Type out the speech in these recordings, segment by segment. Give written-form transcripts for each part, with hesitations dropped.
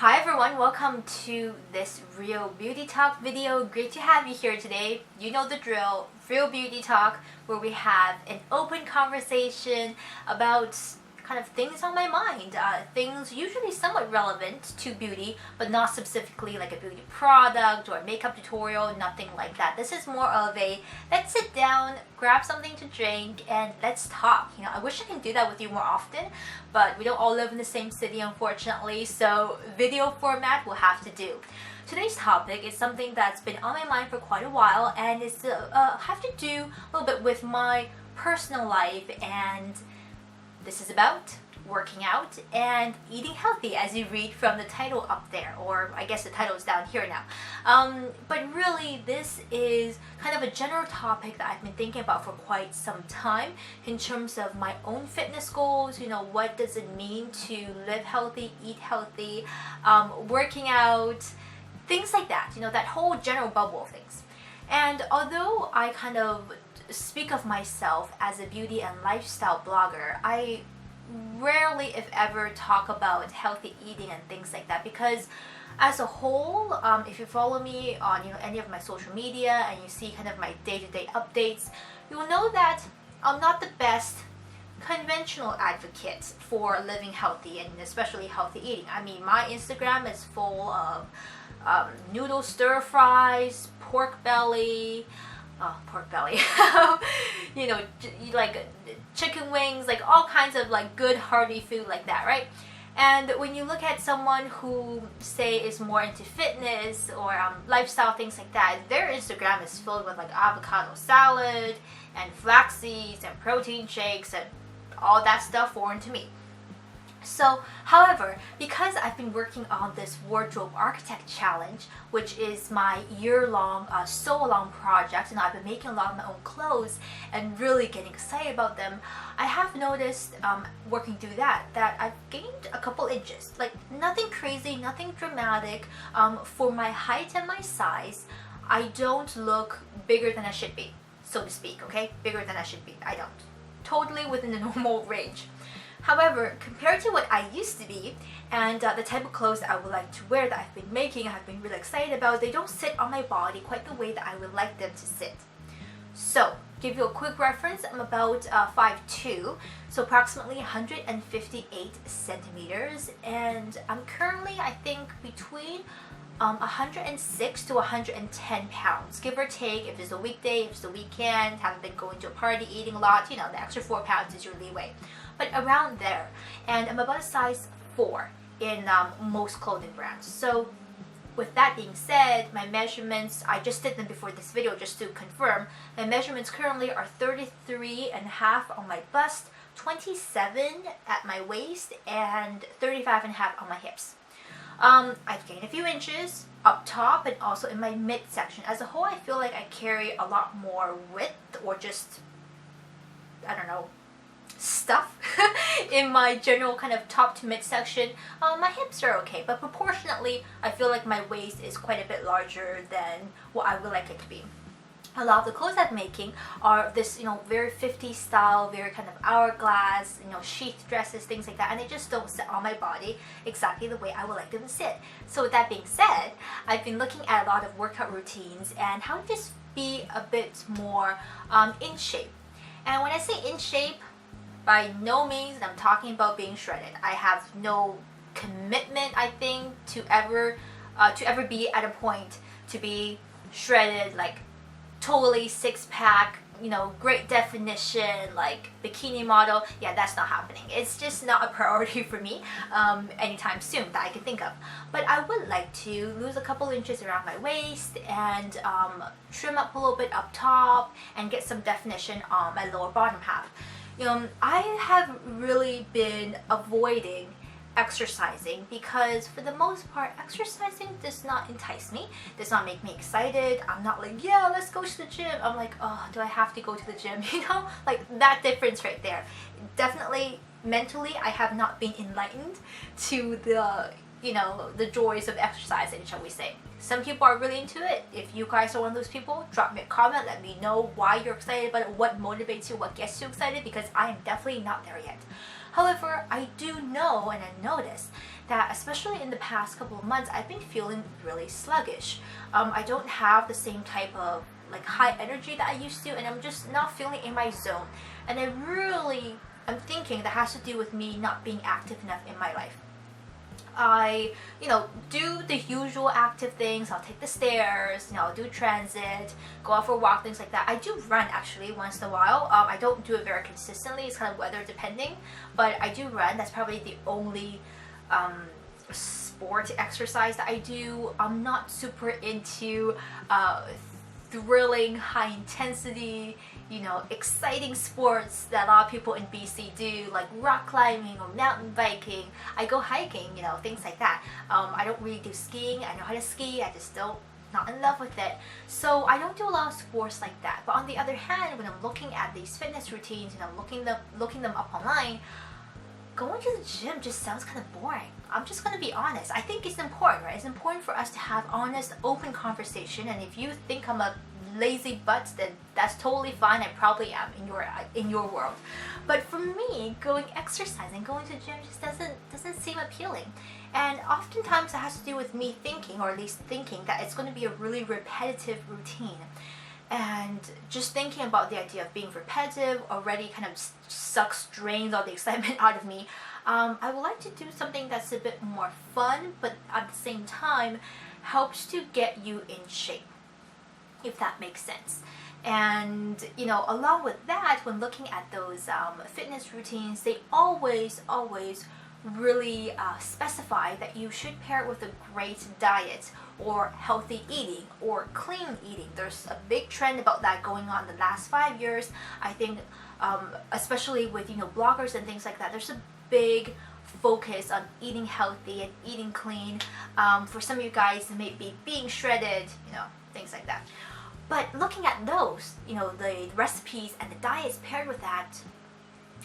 Hi everyone, welcome to this Real Beauty Talk video. Great to have you here today. You know the drill, Real Beauty Talk, where we have an open conversation about kind of things on my mind, things usually somewhat relevant to beauty, but not specifically like a beauty product or a makeup tutorial, nothing like that. This is more of a let's sit down, grab something to drink, and let's talk. I wish I can do that with you more often, but we don't all live in the same city, unfortunately, so video format will have to do. Today's topic is something that's been on my mind for quite a while, and it's have to do a little bit with my personal life, and this is about working out and eating healthy, as you read from the title up there, or I guess the title is down here now. But really, this is kind of a general topic that I've been thinking about for quite some time in terms of my own fitness goals. What does it mean to live healthy, eat healthy, working out, things like that, that whole general bubble of things. And although I kind of speak of myself as a beauty and lifestyle blogger, I rarely, if ever, talk about healthy eating and things like that, because as a whole, if you follow me on any of my social media and you see kind of my day-to-day updates, you will know that I'm not the best conventional advocate for living healthy and especially healthy eating. I mean, my Instagram is full of noodle stir fries, pork belly, like chicken wings, like all kinds of like good hearty food like that, right? And when you look at someone who say is more into fitness or lifestyle, things like that, their Instagram is filled with like avocado salad and flax seeds and protein shakes and all that stuff foreign to me. So, however, because I've been working on this wardrobe architect challenge, which is my year-long sew-along project, and I've been making a lot of my own clothes and really getting excited about them, I have noticed working through that I've gained a couple inches. Like nothing crazy, nothing dramatic. For my height and my size, I don't look bigger than I should be, so to speak, okay? Bigger than I should be. I don't. Totally within the normal range. However, compared to what I used to be and the type of clothes I would like to wear that I've been making, I've been really excited about, they don't sit on my body quite the way that I would like them to sit. So, give you a quick reference, I'm about 5'2", so approximately 158 centimeters, and I'm currently, I think, between 106 to 110 pounds, give or take. If it's a weekday, if it's a weekend, haven't been going to a party, eating a lot, the extra 4 pounds is your leeway. But around there. And I'm about a size 4 in most clothing brands. So with that being said, my measurements, I just did them before this video just to confirm. My measurements currently are 33.5 on my bust, 27 at my waist, and 35.5 on my hips. I've gained a few inches up top and also in my midsection. As a whole, I feel like I carry a lot more width, or just, I don't know, stuff in my general kind of top to midsection. My hips are okay, but proportionately, I feel like my waist is quite a bit larger than what I would like it to be. A lot of the clothes I'm making are this, very 50s style, very kind of hourglass, sheath dresses, things like that, and they just don't sit on my body exactly the way I would like them to sit. So with that being said, I've been looking at a lot of workout routines and how to just be a bit more in shape. And when I say in shape, by no means I'm talking about being shredded. I have no commitment, I think, to ever be at a point to be shredded, like totally six-pack, great definition, like bikini model. Yeah, that's not happening. It's just not a priority for me anytime soon that I can think of. But I would like to lose a couple inches around my waist and trim up a little bit up top and get some definition on my lower bottom half. I have really been avoiding exercising because for the most part, exercising does not entice me, does not make me excited. I'm not like, yeah, let's go to the gym. I'm like, oh, do I have to go to the gym? Like that difference right there. Definitely mentally, I have not been enlightened to the joys of exercising, shall we say. Some people are really into it. If you guys are one of those people, drop me a comment, let me know why you're excited about it, what motivates you, what gets you excited, because I am definitely not there yet. However, I do know and I notice that especially in the past couple of months, I've been feeling really sluggish. I don't have the same type of like high energy that I used to, and I'm just not feeling in my zone. And I'm thinking that has to do with me not being active enough in my life. I, do the usual active things. I'll take the stairs, I'll do transit, go out for a walk, things like that. I do run actually once in a while. I don't do it very consistently. It's kind of weather depending, but I do run. That's probably the only sport exercise that I do. I'm not super into thrilling, high intensity, exciting sports that a lot of people in BC do, like rock climbing or mountain biking. I go hiking, things like that. I don't really do skiing. I know how to ski. I just don't not in love with it. So I don't do a lot of sports like that. But on the other hand, when I'm looking at these fitness routines and I'm looking them up online, going to the gym just sounds kind of boring. I'm just going to be honest. I think it's important, right? It's important for us to have honest, open conversation. And if you think I'm a lazy butt, then that's totally fine. I probably am in your world. But for me, exercising, going to the gym just doesn't seem appealing. And oftentimes it has to do with me thinking, or at least thinking, that it's going to be a really repetitive routine. And just thinking about the idea of being repetitive already kind of drains all the excitement out of me. I would like to do something that's a bit more fun, but at the same time helps to get you in shape, if that makes sense. And along with that, when looking at those fitness routines, they always really specify that you should pair it with a great diet or healthy eating or clean eating. There's a big trend about that going on the last 5 years. I think especially with bloggers and things like that, there's a big focus on eating healthy and eating clean. For some of you guys, it may be being shredded, things like that. But looking at those, the recipes and the diets paired with that,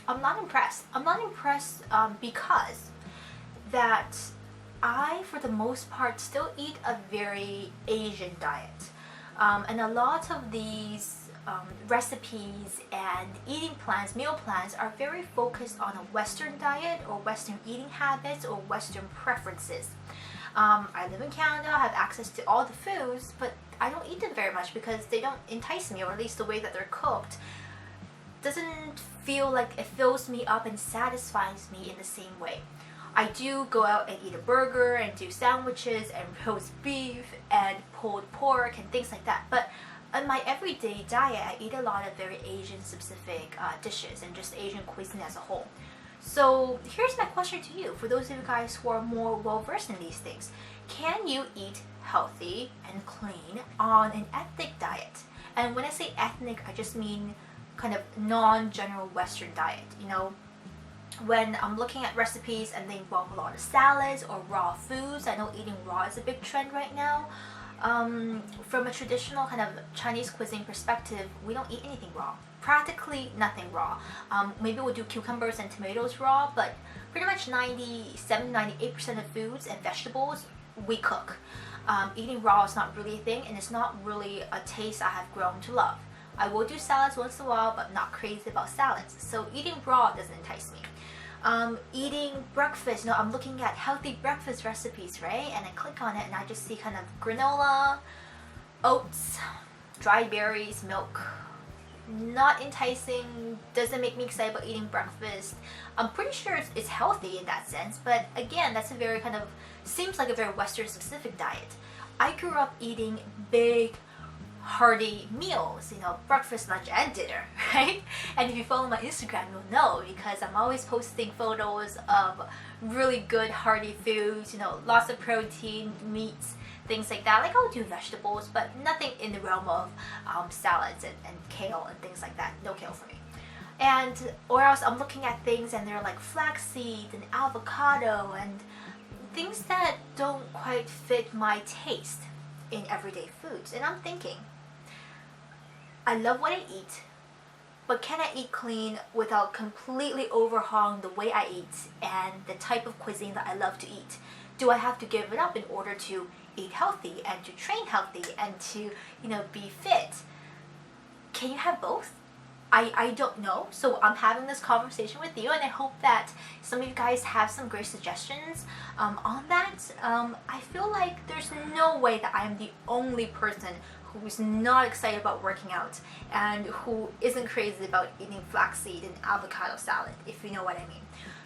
I'm not impressed. I'm not impressed because that I, for the most part, still eat a very Asian diet. And a lot of these recipes and eating plans, meal plans, are very focused on a Western diet or Western eating habits or Western preferences. I live in Canada, I have access to all the foods, but I don't eat them very much because they don't entice me, or at least the way that they're cooked doesn't feel like it fills me up and satisfies me in the same way. I do go out and eat a burger and do sandwiches and roast beef and pulled pork and things like that, but in my everyday diet, I eat a lot of very Asian specific dishes and just Asian cuisine as a whole. So here's my question to you, for those of you guys who are more well versed in these things. Can you eat healthy and clean on an ethnic diet? And when I say ethnic, I just mean kind of non-general Western diet. When I'm looking at recipes and they involve a lot of salads or raw foods, I know eating raw is a big trend right now. From a traditional kind of Chinese cuisine perspective, we don't eat anything raw. Practically nothing raw. Maybe we'll do cucumbers and tomatoes raw, but pretty much 97-98% of foods and vegetables we cook. Eating raw is not really a thing, and it's not really a taste I have grown to love. I will do salads once in a while, but not crazy about salads. So eating raw doesn't entice me. Eating breakfast, I'm looking at healthy breakfast recipes, right? And I click on it and I just see kind of granola, oats, dried berries, milk. Not enticing, doesn't make me excited about eating breakfast. I'm pretty sure it's healthy in that sense, but again, that's a very kind of, seems like a very Western specific diet. I grew up eating big, hearty meals, breakfast, lunch, and dinner, right? And if you follow my Instagram, you'll know, because I'm always posting photos of really good hearty foods, lots of protein, meats, things like that. Like, I'll do vegetables, but nothing in the realm of salads and kale and things like that. No kale for me. And or else I'm looking at things and they're like flaxseed and avocado and things that don't quite fit my taste in everyday foods. And I'm thinking, I love what I eat, but can I eat clean without completely overhauling the way I eat and the type of cuisine that I love to eat? Do I have to give it up in order to eat healthy and to train healthy and to, be fit? Can you have both? I don't know. So I'm having this conversation with you, and I hope that some of you guys have some great suggestions on that. I feel like there's no way that I'm the only person who's not excited about working out and who isn't crazy about eating flaxseed and avocado salad, if you know what I mean.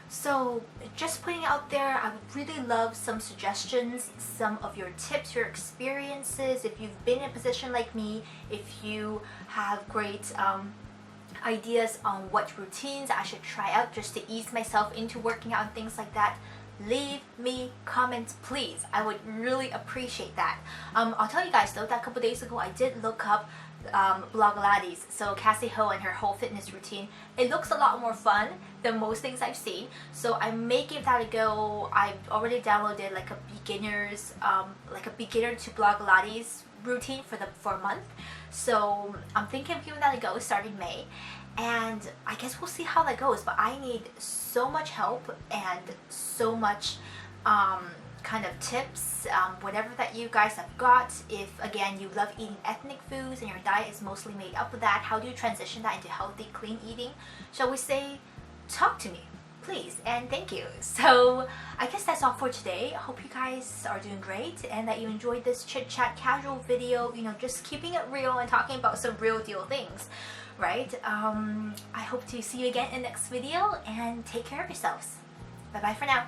So just putting it out there, I would really love some suggestions, some of your tips, your experiences, if you've been in a position like me, if you have great ideas on what routines I should try out just to ease myself into working out and things like that. Leave me comments, please. I would really appreciate that. I'll tell you guys though that a couple days ago I did look up Pilates, so Cassie Ho and her whole fitness routine. It looks a lot more fun than most things I've seen, so I may give that a go. I've already downloaded like a beginner to Pilates routine for a month, so I'm thinking of giving that a go starting May, and I guess we'll see how that goes. But I need so much help and so much kind of tips, whatever that you guys have got. If again you love eating ethnic foods and your diet is mostly made up of that, how do you transition that into healthy, clean eating? Shall we say, talk to me, please, and thank you. So I guess that's all for today. I hope you guys are doing great and that you enjoyed this chit chat casual video, you know, just keeping it real and talking about some real deal things, right? I hope to see you again in the next video, and take care of yourselves. Bye bye for now.